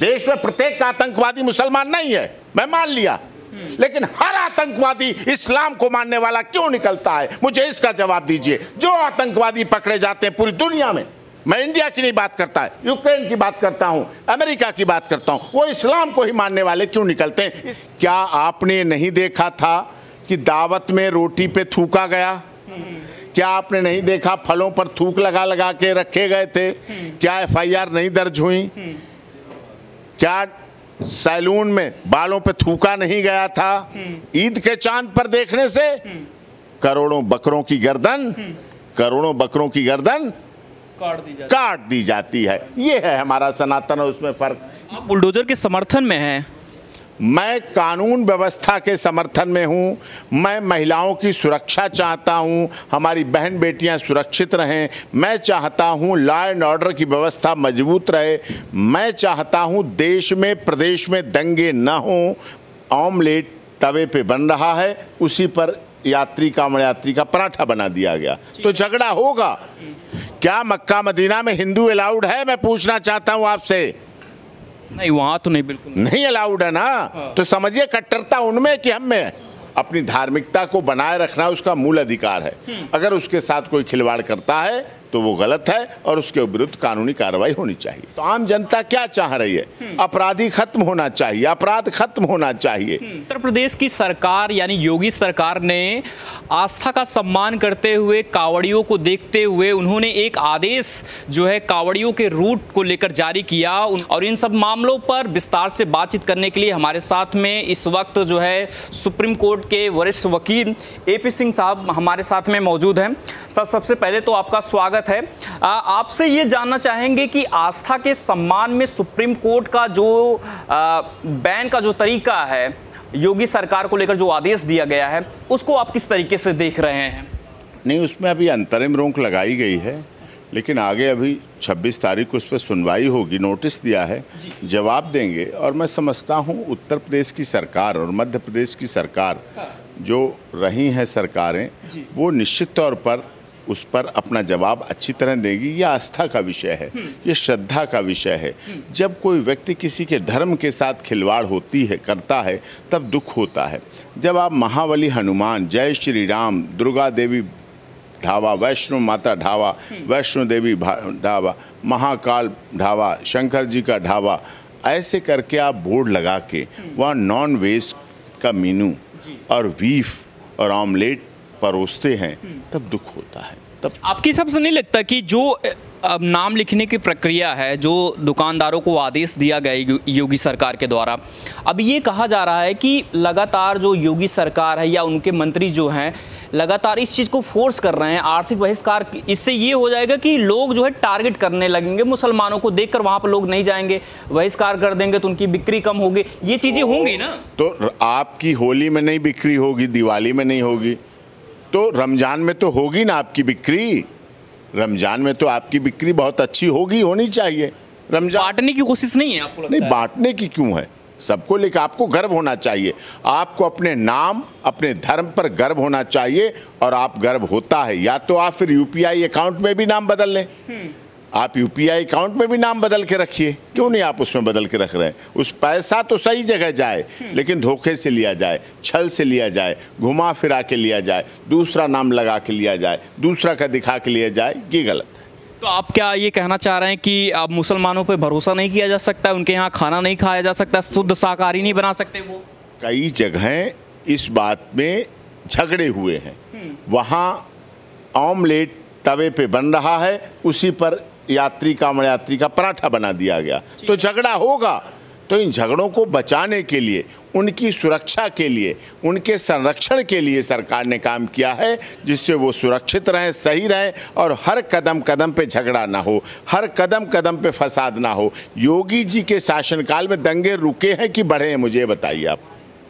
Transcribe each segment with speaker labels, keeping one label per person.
Speaker 1: देश में प्रत्येक आतंकवादी मुसलमान नहीं है, मैं मान लिया, लेकिन हर आतंकवादी इस्लाम को मानने वाला क्यों निकलता है? मुझे इसका जवाब दीजिए। जो आतंकवादी पकड़े जाते हैं पूरी दुनिया में, मैं इंडिया की नहीं बात करता है, यूक्रेन की बात करता हूं, अमेरिका की बात करता हूं, वो इस्लाम को ही मानने वाले क्यों निकलते हैं? क्या आपने नहीं देखा था कि दावत में रोटी पे थूका गया? क्या आपने नहीं देखा फलों पर थूक लगा लगा के रखे गए थे? क्या FIR नहीं दर्ज हुई? क्या सैलून में बालों पे थूका नहीं गया था? ईद के चांद पर देखने से करोड़ों बकरों की गर्दन काट दी जाती है। ये है हमारा सनातन, और उसमें फर्क।
Speaker 2: आप बुलडोजर के समर्थन में हैं?
Speaker 1: मैं कानून व्यवस्था के समर्थन में हूं। मैं महिलाओं की सुरक्षा चाहता हूं, हमारी बहन बेटियां सुरक्षित रहें। मैं चाहता हूं लॉ एंड ऑर्डर की व्यवस्था मजबूत रहे। मैं चाहता हूं देश में प्रदेश में दंगे न हों। ऑमलेट तवे पे बन रहा है, उसी पर यात्री का पराठा बना दिया गया, तो झगड़ा होगा। क्या मक्का मदीना में हिंदू अलाउड है? मैं पूछना चाहता हूं आपसे।
Speaker 2: नहीं, वहां तो नहीं, बिल्कुल
Speaker 1: नहीं अलाउड है ना। तो समझिए कट्टरता उनमें कि हम में। अपनी धार्मिकता को बनाए रखना उसका मूल अधिकार है। अगर उसके साथ कोई खिलवाड़ करता है तो वो गलत है और उसके विरुद्ध कानूनी कार्रवाई होनी चाहिए। तो आम जनता क्या चाह रही है? अपराधी खत्म होना चाहिए, अपराध खत्म होना चाहिए।
Speaker 2: उत्तर प्रदेश की सरकार यानी योगी सरकार ने आस्था का सम्मान करते हुए, कांवड़ियों को देखते हुए उन्होंने एक आदेश जो है कांवड़ियों के रूट को लेकर जारी किया। और इन सब मामलों पर विस्तार से बातचीत करने के लिए हमारे साथ में इस वक्त जो है सुप्रीम कोर्ट के वरिष्ठ वकील AP सिंह साहब हमारे साथ में मौजूद हैं। सर, सबसे पहले तो आपका स्वागत है। आपसे ये जानना चाहेंगे कि आस्था के सम्मान में सुप्रीम कोर्ट का जो बैन का जो तरीका है, योगी सरकार को लेकर जो आदेश दिया गया है, उसको आप किस तरीके से देख रहे हैं?
Speaker 1: नहीं, उसमें अभी अंतरिम रोक लगाई गई है, लेकिन आगे अभी 26 तारीख को उस पर सुनवाई होगी। नोटिस दिया है, जवाब देंगे। और मैं समझता हूँ उत्तर प्रदेश की सरकार और मध्य प्रदेश की सरकार जो रही हैं सरकारें, वो निश्चित तौर पर उस पर अपना जवाब अच्छी तरह देगी। यह आस्था का विषय है, ये श्रद्धा का विषय है। जब कोई व्यक्ति किसी के धर्म के साथ खिलवाड़ करता है तब दुख होता है। जब आप महाबली हनुमान, जय श्री राम, दुर्गा देवी ढाबा, वैष्णो माता ढाबा, वैष्णो देवी ढाबा, महाकाल ढाबा, शंकर जी का ढाबा, ऐसे करके आप बोर्ड लगा के वहाँ नॉन वेज का मेनू और बीफ और ऑमलेट परोसते हैं, तब दुख होता है। तब
Speaker 2: आपकी हिसाब से नहीं लगता कि जो अब नाम लिखने की प्रक्रिया है, जो दुकानदारों को आदेश दिया गया योगी सरकार के द्वारा, अब ये कहा जा रहा है कि लगातार जो योगी सरकार है या उनके मंत्री जो हैं लगातार इस चीज़ को फोर्स कर रहे हैं, आर्थिक बहिष्कार। इससे ये हो जाएगा कि लोग जो है टारगेट करने लगेंगे मुसलमानों को, देखकर वहाँ पर लोग नहीं जाएंगे, बहिष्कार कर देंगे तो उनकी बिक्री कम होगी। ये चीज़ें होंगी ना। तो
Speaker 1: आपकी होली में नहीं बिक्री होगी, दिवाली में नहीं होगी, तो रमजान में तो होगी ना आपकी बिक्री। रमजान में तो आपकी बिक्री बहुत अच्छी होनी चाहिए। रमजान
Speaker 2: बांटने की कोशिश नहीं है आपको लगता है?
Speaker 1: नहीं, बांटने की क्यों है? सबको लेकर आपको गर्व होना चाहिए। आपको अपने नाम, अपने धर्म पर गर्व होना चाहिए, और आप गर्व होता है। या तो आप फिर UPI अकाउंट में भी नाम बदल लें। आप UPI अकाउंट में भी नाम बदल के रखिए, क्यों नहीं आप उसमें बदल के रख रहे हैं? उस पैसा तो सही जगह जाए, लेकिन धोखे से लिया जाए, छल से लिया जाए, घुमा फिरा के लिया जाए, दूसरा नाम लगा के लिया जाए, दूसरा का दिखा के लिया जाए, ये गलत है।
Speaker 2: तो आप क्या ये कहना चाह रहे हैं कि अब मुसलमानों पे भरोसा नहीं किया जा सकता, उनके यहाँ खाना नहीं खाया जा सकता, शुद्ध शाकाहारी नहीं बना सकते वो?
Speaker 1: कई जगहें इस बात में झगड़े हुए हैं। वहाँ ऑमलेट तवे पे बन रहा है, उसी पर यात्री का पराठा बना दिया गया, तो झगड़ा होगा। तो इन झगड़ों को बचाने के लिए, उनकी सुरक्षा के लिए, उनके संरक्षण के लिए सरकार ने काम किया है, जिससे वो सुरक्षित रहें, सही रहें, और हर कदम कदम पे झगड़ा ना हो, हर कदम कदम पे फसाद ना हो। योगी जी के शासनकाल में दंगे रुके हैं कि बढ़े हैं? मुझे बताइए आप।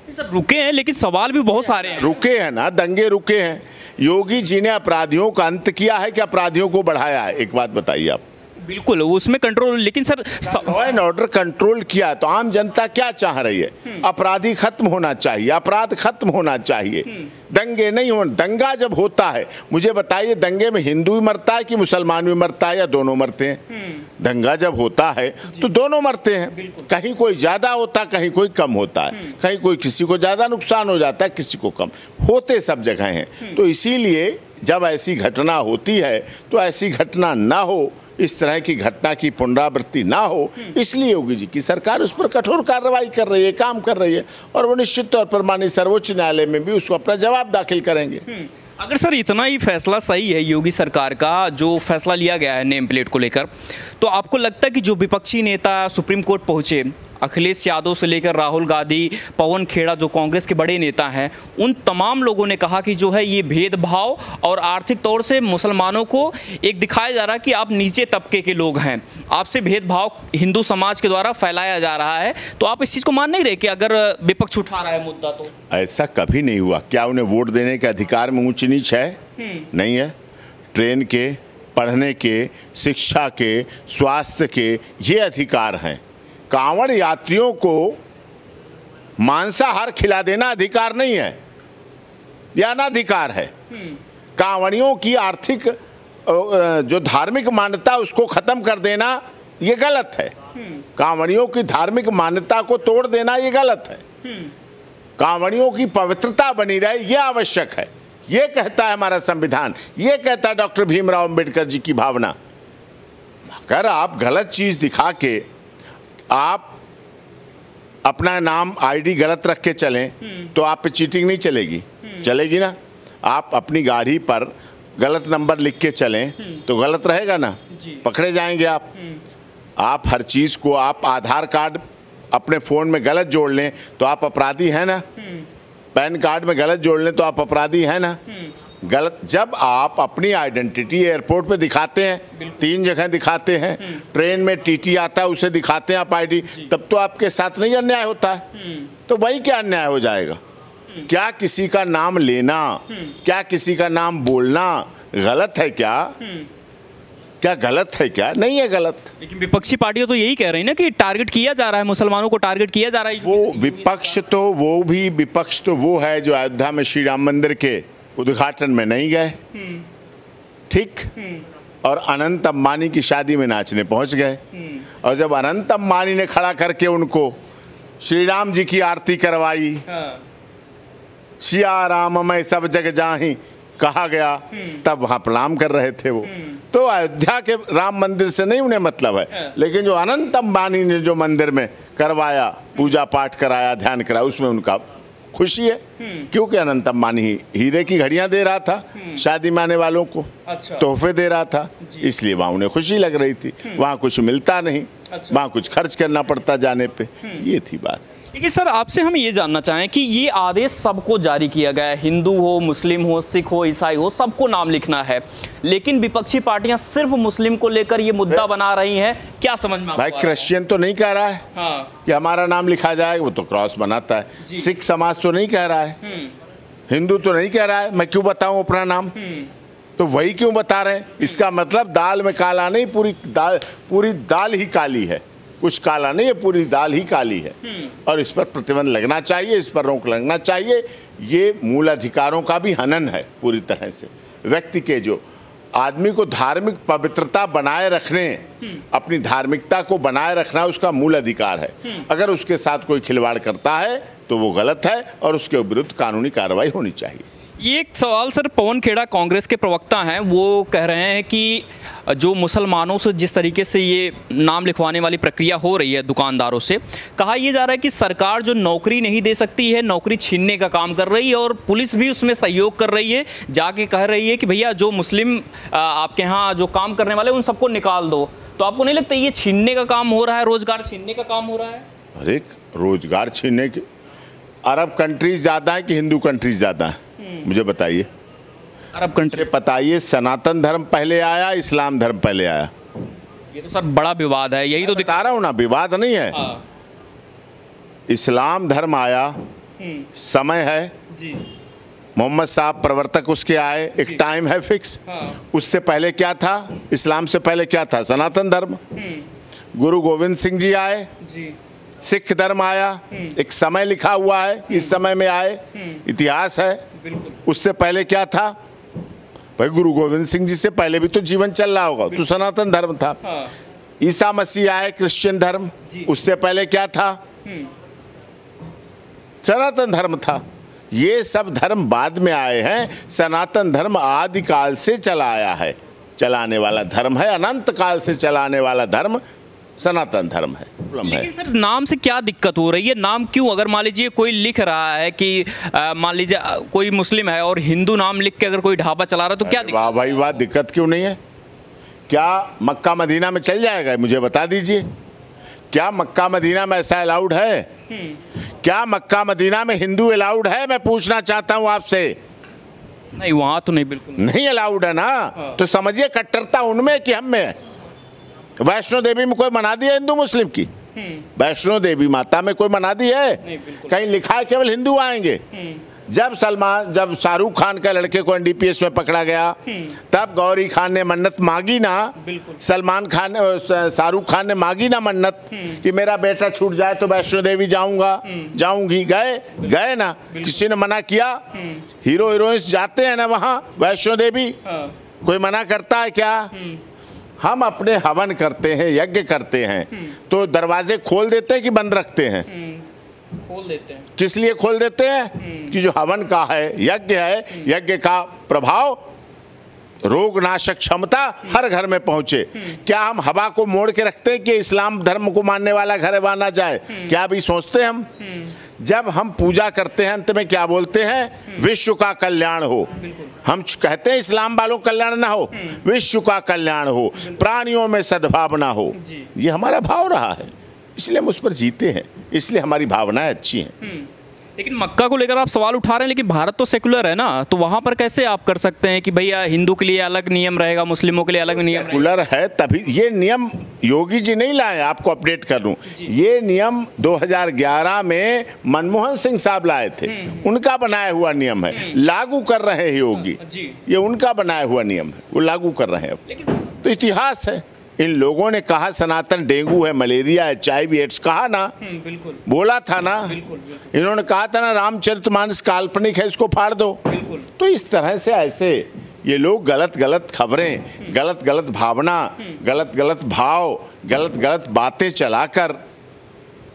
Speaker 2: सर, रुके हैं, लेकिन सवाल भी बहुत सारे हैं।
Speaker 1: रुके हैं ना, दंगे रुके हैं। योगी जी ने अपराधियों का अंत किया है कि अपराधियों को बढ़ाया है? एक बात बताइए आप।
Speaker 2: बिल्कुल उसमें कंट्रोल, लेकिन sir
Speaker 1: law and order control किया तो आम जनता क्या चाह रही है? अपराधी खत्म होना चाहिए, अपराध खत्म होना चाहिए, दंगे नहीं हो। दंगा जब होता है, मुझे बताइए, दंगे में हिंदू भी मरता है कि मुसलमान भी मरता है या दोनों मरते हैं? दंगा जब होता है तो दोनों मरते हैं, कहीं कोई ज्यादा होता है, कहीं कोई कम होता है, कहीं कोई किसी को ज्यादा नुकसान हो जाता है, किसी को कम, होते सब जगह हैं। तो इसीलिए जब ऐसी घटना होती है तो ऐसी घटना ना हो, इस तरह की घटना की पुनरावृत्ति ना हो, इसलिए योगी जी की सरकार उस पर कठोर कार्रवाई कर रही है, काम कर रही है, और वो निश्चित तौर पर माननीय सर्वोच्च न्यायालय में भी उसको अपना जवाब दाखिल करेंगे।
Speaker 2: अगर सर इतना ही फैसला सही है योगी सरकार का, जो फैसला लिया गया है नेम प्लेट को लेकर, तो आपको लगता है कि जो विपक्षी नेता सुप्रीम कोर्ट पहुंचे, अखिलेश यादव से लेकर राहुल गांधी, पवन खेड़ा, जो कांग्रेस के बड़े नेता हैं, उन तमाम लोगों ने कहा कि जो है ये भेदभाव और आर्थिक तौर से मुसलमानों को एक दिखाया जा रहा है कि आप नीचे तबके के लोग हैं, आपसे भेदभाव हिंदू समाज के द्वारा फैलाया जा रहा है, तो आप इस चीज़ को मान नहीं रहे कि अगर विपक्ष उठा रहा है मुद्दा तो?
Speaker 1: ऐसा कभी नहीं हुआ। क्या उन्हें वोट देने के अधिकार में ऊंच नीच है? नहीं है। ट्रेन के, पढ़ने के, शिक्षा के, स्वास्थ्य के ये अधिकार हैं। कांवड़ यात्रियों को मांसाहार खिला देना अधिकार नहीं है, या अनाधिकार है। कांवड़ियों की आर्थिक जो धार्मिक मान्यता उसको खत्म कर देना ये गलत है। कांवड़ियों की धार्मिक मान्यता को तोड़ देना ये गलत है। कांवड़ियों की पवित्रता बनी रहे ये आवश्यक है। ये कहता है हमारा संविधान, ये कहता है डॉक्टर भीमराव अंबेडकर जी की भावना। अगर आप गलत चीज दिखा के आप अपना नाम आईडी गलत रख के चलें तो आप पे चीटिंग नहीं चलेगी, चलेगी ना? आप अपनी गाड़ी पर गलत नंबर लिख के चलें तो गलत रहेगा ना, पकड़े जाएंगे आप। आप हर चीज़ को, आप आधार कार्ड अपने फ़ोन में गलत जोड़ लें तो आप अपराधी हैं ना, पैन कार्ड में गलत जोड़ लें तो आप अपराधी हैं ना। गलत, जब आप अपनी आइडेंटिटी एयरपोर्ट पे दिखाते हैं, 3 जगह दिखाते हैं, ट्रेन में टीटी आता है उसे दिखाते हैं आप आईडी, तब तो आपके साथ नहीं अन्याय होता है। तो वही क्या अन्याय हो जाएगा? क्या किसी का नाम लेना, क्या किसी का नाम बोलना गलत है क्या? क्या गलत है क्या? नहीं है गलत।
Speaker 2: लेकिन विपक्षी पार्टियां तो यही कह रही है ना कि टारगेट किया जा रहा है, मुसलमानों को टारगेट किया जा रहा है।
Speaker 1: वो विपक्ष तो वो है जो अयोध्या में श्री राम मंदिर के उद्घाटन में नहीं गए, ठीक, और अनंत अंबानी की शादी में नाचने पहुंच गए, और जब अनंत अंबानी ने खड़ा करके उनको श्री राम जी की आरती करवाई, सिया राम मैं सब जग जाहि कहा गया, तब वहां प्रणाम कर रहे थे वो। तो अयोध्या के राम मंदिर से नहीं उन्हें मतलब है, लेकिन जो अनंत अंबानी ने जो मंदिर में करवाया, पूजा पाठ कराया, ध्यान कराया, उसमें उनका खुशी है। क्योंकि अनंत अंबानी हीरे की घड़ियां दे रहा था शादी में आने वालों को,
Speaker 2: अच्छा,
Speaker 1: तोहफे दे रहा था, इसलिए वहां उन्हें खुशी लग रही थी। वहां कुछ मिलता नहीं,
Speaker 2: अच्छा,
Speaker 1: वहां कुछ खर्च करना पड़ता जाने पे, ये थी बात।
Speaker 2: लेकिन सर आपसे हम ये जानना चाहें कि ये आदेश सबको जारी किया गया है, हिंदू हो, मुस्लिम हो, सिख हो, ईसाई हो, सबको नाम लिखना है, लेकिन विपक्षी पार्टियां सिर्फ मुस्लिम को लेकर ये मुद्दा बना रही हैं, क्या समझ में?
Speaker 1: भाई क्रिश्चियन तो नहीं कह रहा है कि हमारा नाम लिखा जाए, वो तो क्रॉस बनाता है। सिख समाज तो नहीं कह रहा है, हिंदू तो नहीं कह रहा है मैं क्यों बताऊं अपना नाम, तो वही क्यों बता रहे हैं? इसका मतलब दाल में काला नहीं, पूरी दाल ही काली है, कुछ काला नहीं है, पूरी दाल ही काली है। और इस पर प्रतिबंध लगना चाहिए, इस पर रोक लगना चाहिए। ये मूल अधिकारों का भी हनन है पूरी तरह से। व्यक्ति के जो आदमी को धार्मिक पवित्रता बनाए रखने, अपनी धार्मिकता को बनाए रखना उसका मूल अधिकार है। अगर उसके साथ कोई खिलवाड़ करता है तो वो गलत है और उसके विरुद्ध कानूनी कार्रवाई होनी चाहिए।
Speaker 2: ये एक सवाल सर, पवन खेड़ा कांग्रेस के प्रवक्ता हैं, वो कह रहे हैं कि जो मुसलमानों से जिस तरीके से ये नाम लिखवाने वाली प्रक्रिया हो रही है दुकानदारों से, कहा यह जा रहा है कि सरकार जो नौकरी नहीं दे सकती है, नौकरी छीनने का काम कर रही है, और पुलिस भी उसमें सहयोग कर रही है, जाके कह रही है कि भैया जो मुस्लिम आपके यहाँ जो काम करने वाले उन सबको निकाल दो। तो आपको नहीं लगता ये छीनने का काम हो रहा है, रोजगार छीनने का काम हो रहा है?
Speaker 1: अरे रोजगार छीनने के अरब कंट्रीज ज़्यादा है कि हिंदू कंट्रीज ज़्यादा है? मुझे बताइए।
Speaker 2: अरब कंट्री
Speaker 1: बताइए, सनातन धर्म पहले आया, इस्लाम धर्म पहले आया?
Speaker 2: ये तो सर बड़ा विवाद है, यही तो
Speaker 1: बता रहा हूँ ना, विवाद नहीं है। इस्लाम धर्म आया, समय है, मोहम्मद साहब प्रवर्तक उसके आए, एक टाइम है फिक्स। उससे पहले क्या था, इस्लाम से पहले क्या था, सनातन धर्म। गुरु गोविंद सिंह जी आए, सिख धर्म आया, एक समय लिखा हुआ है, इस समय में आए, इतिहास है। उससे पहले क्या था भाई, गुरु गोविंद सिंह जी से पहले भी तो जीवन चल रहा होगा, तो सनातन धर्म था। ईसा मसीह आए, क्रिश्चियन धर्म, उससे पहले क्या था, सनातन धर्म था। ये सब धर्म बाद में आए हैं, सनातन धर्म आदिकाल से चला आया है, चलाने वाला धर्म है, अनंत काल से चलाने वाला धर्म सनातन धर्म है।
Speaker 2: लेकिन सर नाम से क्या दिक्कत हो रही है, नाम क्यों, अगर मान लीजिए कोई लिख रहा है कि मान लीजिए कोई मुस्लिम है और हिंदू नाम लिख के अगर कोई ढाबा चला रहा है तो क्या दिक्कत?
Speaker 1: वाह भाई वाह, दिक्कत क्यों नहीं है? क्या मक्का मदीना में चल जाएगा? मुझे बता दीजिए, क्या मक्का मदीना में ऐसा अलाउड है? क्या मक्का मदीना में हिंदू अलाउड है? मैं पूछना चाहता हूं आपसे।
Speaker 2: नहीं, वहां तो नहीं, बिल्कुल
Speaker 1: नहीं अलाउड है ना। तो समझिए कट्टरता उनमें कि हम में। वैष्णो देवी में कोई मना दी है हिंदू मुस्लिम की? वैष्णो देवी माता में कोई मना दी है? कहीं लिखा है केवल हिंदू आएंगे? जब शाहरुख खान का लड़के को एनडीपीएस में पकड़ा गया, तब गौरी खान ने मन्नत मांगी ना, शाहरुख खान ने मांगी ना मन्नत कि मेरा बेटा छूट जाए तो वैष्णो देवी जाऊंगी। गए ना, किसी ने मना किया? हीरो हीरोइंस जाते हैं ना वहां वैष्णो देवी, कोई मना करता है क्या? हम अपने हवन करते हैं, यज्ञ करते हैं, तो दरवाजे खोल देते हैं कि बंद रखते हैं?
Speaker 2: खोल देते हैं।
Speaker 1: किस लिए खोल देते हैं? कि जो हवन का है, यज्ञ है, यज्ञ का प्रभाव, रोग नाशक क्षमता हर घर में पहुंचे। क्या हम हवा को मोड़ के रखते हैं कि इस्लाम धर्म को मानने वाला घर माना जाए? क्या अभी सोचते हैं हम? जब हम पूजा करते हैं अंत में क्या बोलते हैं? विश्व का कल्याण हो। हम कहते हैं इस्लाम वालों कल्याण ना हो, विश्व का कल्याण हो, प्राणियों में सद्भावना हो। ये हमारा भाव रहा है, इसलिए हम उस पर जीते हैं, इसलिए हमारी भावनाएं अच्छी हैं।
Speaker 2: लेकिन मक्का को लेकर आप सवाल उठा रहे हैं, लेकिन भारत तो सेकुलर है ना, तो वहां पर कैसे आप कर सकते हैं कि भैया हिंदू के लिए अलग नियम रहेगा, मुस्लिमों के लिए अलग नियम रहेगा?
Speaker 1: सेकुलर है तभी ये नियम योगी जी नहीं लाए, आपको अपडेट कर दूं। ये नियम 2011 में मनमोहन सिंह साहब लाए थे, उनका बनाया हुआ नियम है, लागू कर रहे हैं योगी। ये उनका बनाया हुआ नियम है, वो लागू कर रहे हैं। तो इतिहास है, इन लोगों ने कहा सनातन डेंगू है, मलेरिया है, HIV एड्स कहा ना,
Speaker 2: बिल्कुल
Speaker 1: बोला था ना, इन्होंने कहा था ना रामचरितमानस काल्पनिक है, इसको फाड़ दो। तो इस तरह से ऐसे ये लोग गलत गलत खबरें, गलत गलत भावना, गलत गलत भाव, गलत गलत बातें चलाकर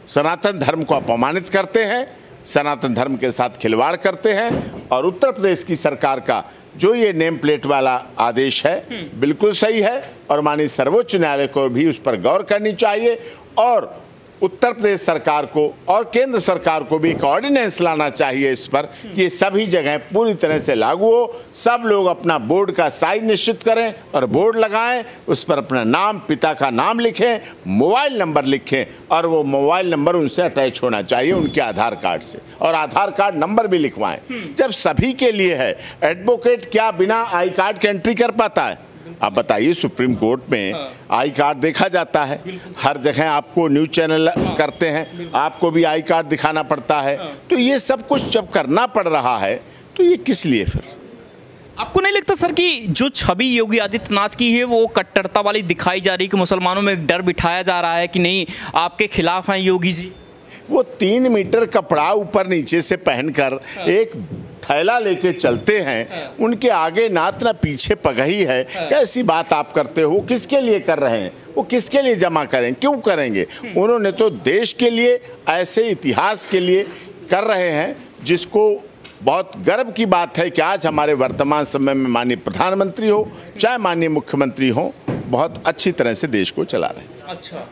Speaker 1: सनातन धर्म को अपमानित करते हैं, सनातन धर्म के साथ खिलवाड़ करते हैं। और उत्तर प्रदेश की सरकार का जो ये नेम प्लेट वाला आदेश है बिल्कुल सही है, और माननीय सर्वोच्च न्यायालय को भी उस पर गौर करनी चाहिए, और उत्तर प्रदेश सरकार को और केंद्र सरकार को भी एक ऑर्डिनेंस लाना चाहिए इस पर कि ये सभी जगह पूरी तरह से लागू हो। सब लोग अपना बोर्ड का साइज निश्चित करें और बोर्ड लगाएं, उस पर अपना नाम, पिता का नाम लिखें, मोबाइल नंबर लिखें, और वो मोबाइल नंबर उनसे अटैच होना चाहिए उनके आधार कार्ड से, और आधार कार्ड नंबर भी लिखवाएं। जब सभी के लिए है, एडवोकेट क्या बिना आई कार्ड के एंट्री कर पाता है? आप बताइए, सुप्रीम कोर्ट में आई कार्ड देखा जाता है, हर जगह आपको न्यूज चैनल करते हैं, आपको भी आई कार्ड दिखाना पड़ता है। तो ये सब कुछ जब करना पड़ रहा है तो ये किस लिए फिर?
Speaker 2: आपको नहीं लगता सर कि जो छवि योगी आदित्यनाथ की है वो कट्टरता वाली दिखाई जा रही है, कि मुसलमानों में एक डर बिठाया जा रहा है कि नहीं आपके खिलाफ हैं योगी जी?
Speaker 1: वो 3 मीटर कपड़ा ऊपर नीचे से पहनकर एक थैला लेके चलते हैं, उनके आगे नात ना पीछे पगही है। कैसी बात आप करते हो? किसके लिए कर रहे हैं? वो किसके लिए जमा करें, क्यों करेंगे? उन्होंने तो देश के लिए, ऐसे इतिहास के लिए कर रहे हैं, जिसको बहुत गर्व की बात है कि आज हमारे वर्तमान समय में माननीय प्रधानमंत्री हो चाहे माननीय मुख्यमंत्री हो, बहुत अच्छी तरह से देश को चला रहे हैं।
Speaker 2: अच्छा,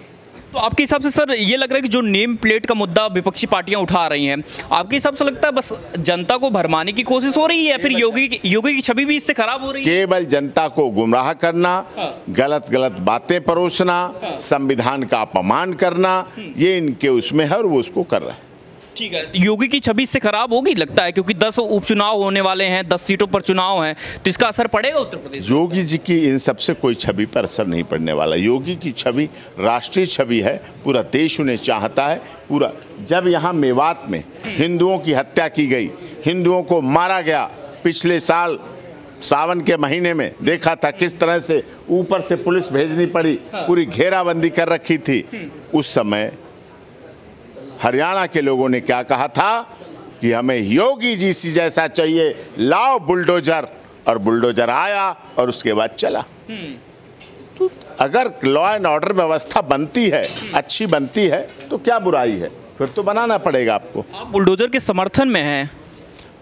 Speaker 2: तो आपके हिसाब से सर ये लग रहा है कि जो नेम प्लेट का मुद्दा विपक्षी पार्टियां उठा रही हैं, आपके हिसाब से लगता है बस जनता को भरमाने की कोशिश हो रही है, या फिर योगी की छवि भी इससे खराब हो रही है?
Speaker 1: केवल जनता को गुमराह करना, गलत गलत बातें परोसना, संविधान का अपमान करना, ये इनके उसमें है और वो उसको कर रहे हैं।
Speaker 2: ठीक है, योगी की छवि इससे खराब होगी लगता है, क्योंकि 10 उपचुनाव होने वाले हैं, 10 सीटों पर चुनाव हैं, तो इसका असर पड़ेगा उत्तर प्रदेश?
Speaker 1: योगी जी की इन सबसे कोई छवि पर असर नहीं पड़ने वाला। योगी की छवि राष्ट्रीय छवि है, पूरा देश उन्हें चाहता है। पूरा, जब यहाँ मेवात में हिंदुओं की हत्या की गई, हिंदुओं को मारा गया, पिछले साल सावन के महीने में देखा था किस तरह से ऊपर से पुलिस भेजनी पड़ी, पूरी घेराबंदी कर रखी थी। उस समय हरियाणा के लोगों ने क्या कहा था कि हमें योगी जी सी जैसा चाहिए, लाओ बुलडोजर, और बुलडोजर आया और उसके बाद चला। तो अगर लॉ एंड ऑर्डर व्यवस्था बनती है, अच्छी बनती है, तो क्या बुराई है, फिर तो बनाना पड़ेगा आपको।
Speaker 2: आप बुलडोजर के समर्थन में हैं?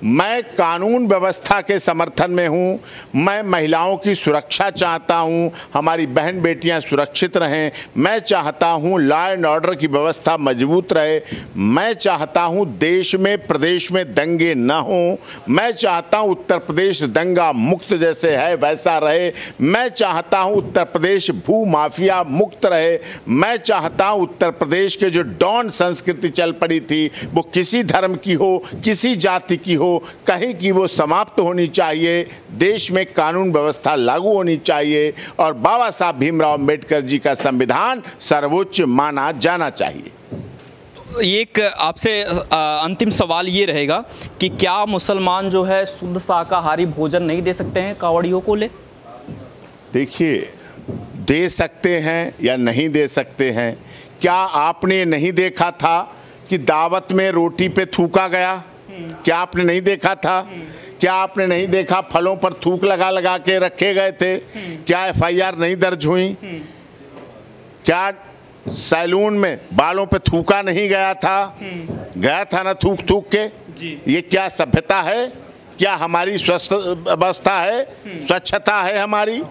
Speaker 1: मैं कानून व्यवस्था के समर्थन में हूं। मैं महिलाओं की सुरक्षा चाहता हूं, हमारी बहन बेटियां सुरक्षित रहें। मैं चाहता हूं लॉ एंड ऑर्डर की व्यवस्था मजबूत रहे। मैं चाहता हूं देश में, प्रदेश में दंगे न हों। मैं चाहता हूं उत्तर प्रदेश दंगा मुक्त जैसे है वैसा रहे। मैं चाहता हूं उत्तर प्रदेश भू माफिया मुक्त रहे। मैं चाहता हूं उत्तर प्रदेश के जो डॉन संस्कृति चल पड़ी थी, वो किसी धर्म की हो, किसी जाति की हो, कहीं की, वो समाप्त होनी चाहिए। देश में कानून व्यवस्था लागू होनी चाहिए और बाबा साहब भीमराव अंबेडकर जी का संविधान सर्वोच्च माना जाना चाहिए।
Speaker 2: एक आपसे अंतिम सवाल ये रहेगा कि क्या मुसलमान जो है शुद्ध शाकाहारी भोजन नहीं दे सकते हैं कावड़ियों को ले?
Speaker 1: देखिए, दे सकते हैं या नहीं दे सकते हैं। क्या आपने नहीं देखा था कि दावत में रोटी पे थूका गया? क्या आपने नहीं देखा था? क्या आपने नहीं देखा फलों पर थूक लगा लगा के रखे गए थे? क्या एफआईआर नहीं दर्ज हुई? क्या सैलून में बालों पे थूका नहीं गया था? गया था ना थूक थूक के। ये क्या सभ्यता है? क्या हमारी स्वस्थ अवस्था है? स्वच्छता है हमारी?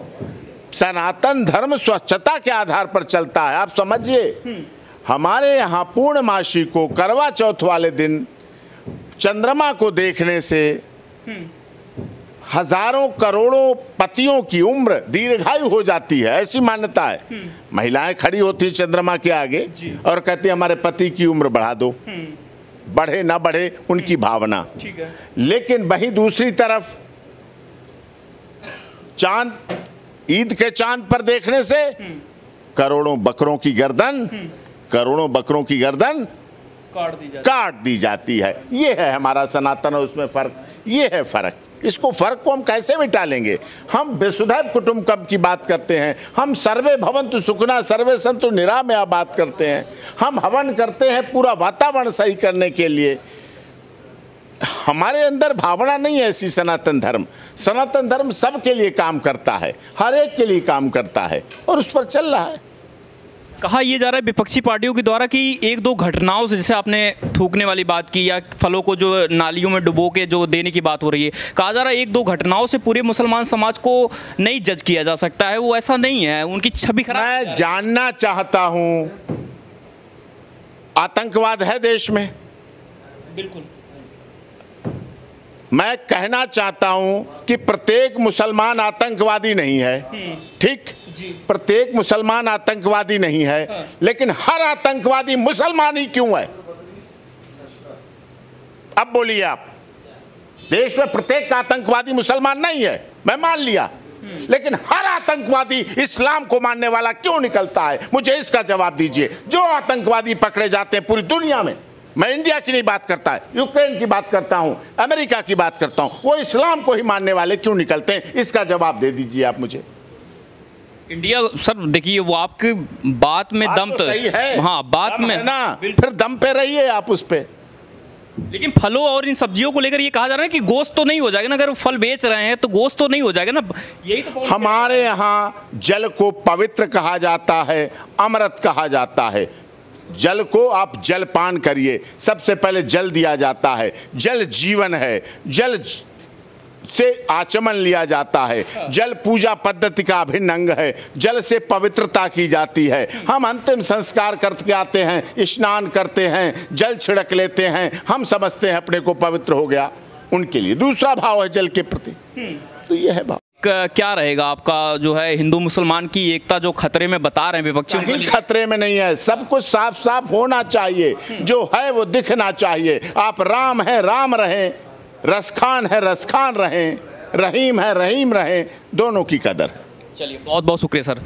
Speaker 1: सनातन धर्म स्वच्छता के आधार पर चलता है। आप समझिए, हमारे यहाँ पूर्णमासी को करवा चौथ वाले दिन चंद्रमा को देखने से हजारों करोड़ों पतियों की उम्र दीर्घायु हो जाती है, ऐसी मान्यता है। महिलाएं खड़ी होती चंद्रमा के आगे और कहती हमारे पति की उम्र बढ़ा दो, बढ़े ना बढ़े उनकी भावना।
Speaker 2: ठीक है।
Speaker 1: लेकिन वहीं दूसरी तरफ चांद, ईद के चांद पर देखने से करोड़ों बकरों की गर्दन काट दी जाती है। ये है हमारा सनातन और उसमें फर्क, ये है फर्क। इसको फर्क को हम कैसे मिटा लेंगे? हम वसुधैव कुटुंबकम की बात करते हैं, हम सर्वे भवन्तु सुखिनः सर्वे सन्तु निरामया बात करते हैं, हम हवन करते हैं पूरा वातावरण सही करने के लिए। हमारे अंदर भावना नहीं है ऐसी। सनातन धर्म सबके लिए काम करता है, हर एक के लिए काम करता है और उस पर चल रहा है।
Speaker 2: कहा यह जा रहा है विपक्षी पार्टियों के द्वारा कि एक दो घटनाओं से, जैसे आपने थूकने वाली बात की या फलों को जो नालियों में डुबो के जो देने की बात हो रही है, कहा जा रहा है एक दो घटनाओं से पूरे मुसलमान समाज को नहीं जज किया जा सकता है। वो ऐसा नहीं है, उनकी छवि खराब।
Speaker 1: मैं जानना चाहता हूं, आतंकवाद है देश में?
Speaker 2: बिल्कुल।
Speaker 1: मैं कहना चाहता हूं कि प्रत्येक मुसलमान आतंकवादी नहीं है, ठीक? प्रत्येक मुसलमान आतंकवादी नहीं है, लेकिन हर आतंकवादी मुसलमान ही क्यों है? अब बोलिए आप। देश में प्रत्येक आतंकवादी मुसलमान नहीं है, मैं मान लिया, लेकिन हर आतंकवादी इस्लाम को मानने वाला क्यों निकलता है? मुझे इसका जवाब दीजिए। जो आतंकवादी पकड़े जाते हैं पूरी दुनिया में, मैं इंडिया की नहीं बात करता है, यूक्रेन की बात करता हूं, अमेरिका की बात करता हूं, वो इस्लाम को ही मानने वाले क्यों निकलते हैं? इसका जवाब दे दीजिए आप मुझे।
Speaker 2: इंडिया, सर देखिए, वो आपकी बात में दम तो
Speaker 1: सही है।
Speaker 2: हाँ, बात में
Speaker 1: ना, फिर दम पे रहिए आप उस पे।
Speaker 2: लेकिन फलों और इन सब्जियों को लेकर ये कहा जा रहा है कि गोश्त तो नहीं हो जाएगा ना, अगर वो फल बेच रहे हैं तो गोश्त तो नहीं हो जाएगा ना। यही तो
Speaker 1: हमारे यहाँ जल को पवित्र कहा जाता है, अमृत कहा जाता है। जल को आप जलपान करिए, सबसे पहले जल दिया जाता है। जल जीवन है, जल से आचमन लिया जाता है, जल पूजा पद्धति का अभिन्न अंग है, जल से पवित्रता की जाती है। हम अंतिम संस्कार करके आते हैं, स्नान करते हैं, जल छिड़क लेते हैं, हम समझते हैं अपने को पवित्र हो गया। उनके लिए दूसरा भाव है जल के प्रति, तो यह है भाव।
Speaker 2: क्या रहेगा आपका जो है हिंदू मुसलमान की एकता जो खतरे में बता रहे हैं विपक्षी?
Speaker 1: खतरे में नहीं है, सब कुछ साफ साफ होना चाहिए, जो है वो दिखना चाहिए। आप राम है राम रहें, रसखान है रसखान रहें, रहीम है रहीम रहें, दोनों की कदर है।
Speaker 2: चलिए, बहुत बहुत शुक्रिया सर।